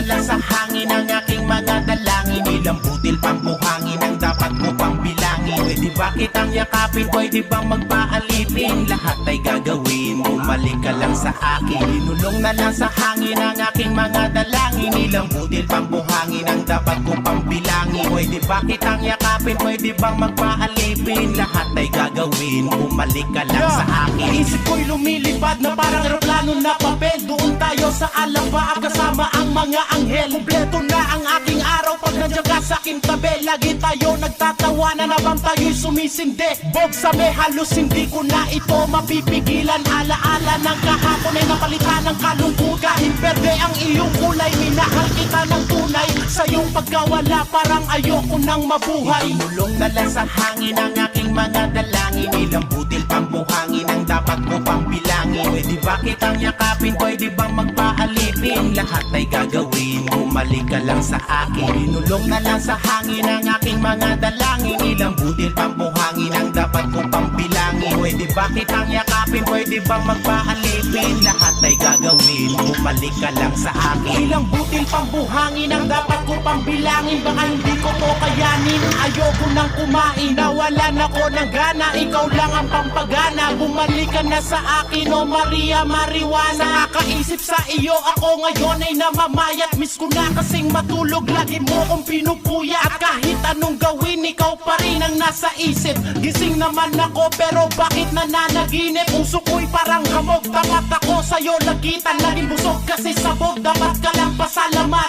lang sa hangin ang aking mga dalangin. Ilang butil pang buhangin ang dapat ko pang bilangin. Pwede ba kitang yakapin, pwede bang magpaalipin? Lahat ay gagawin, bumalik ka lang sa akin. Inulong na lang sa hangin ang aking mga dalangin. Ilang butil pang buhangin ang dapat ko pang bilangin. Pwede ba kitang yakapin, pwede bang magpaalipin? Lahat ay gagawin, bumalik ka lang sa akin. Isip ko'y lumilipad na parang aeroplano na papel. Doon tayo sa Alaba kasama ang mga anghel. Kompleto na ang aking araw pag nandiyan ka sa aking tabi. Lagi tayo nagtatawanan habang tayo'y sumisindi. Bog sa may halos hindi ko na ito mapipigilan. Alaala ng kahapon ay napalitan ng kalungkutan. Kahit berde ang iyong kulay, minahal kita ng tunay. Sa iyong pagkawala parang ayoko nang mabuhay. Inulong na lang sa hangin ang aking mga dalangin. Ilang butil pang buhangin ang dapat ko pang bilangin. Pwede ba kitang yakapin, pwede bang magpaalipin? Lahat ay gagawin, bumalik ka lang sa akin. Inulong na lang sa hangin ang aking mga dalangin. Ilang butil pang buhangin ang dapat ko pang bilangin. Pwede ba kitang yakapin, pwede bang magpaalipin? Lahat ay gagawin, bumalik ka lang sa akin. Ilang butil pang buhangin ang dapat ko pang bilangin. Baka hindi ko to kayanin, ayoko nang kumain. Nawalan ako ng gana, ikaw lang ang pampagana. Bumalik ka na sa akin, o Maria Marijuana. Nakaisip sa iyo, ako ngayon ay namamayat. Miss ko na kasing matulog, lagi mo kong pinupuya. At kahit anong gawin, ikaw pa rin ang nasa isip. Gising naman ako, pero bakit nananaginip? Puso ko'y parang hamog, tapat ako sa'yo lagitan. Laging busog kasi sabog, dapat ka lang pasalamatan.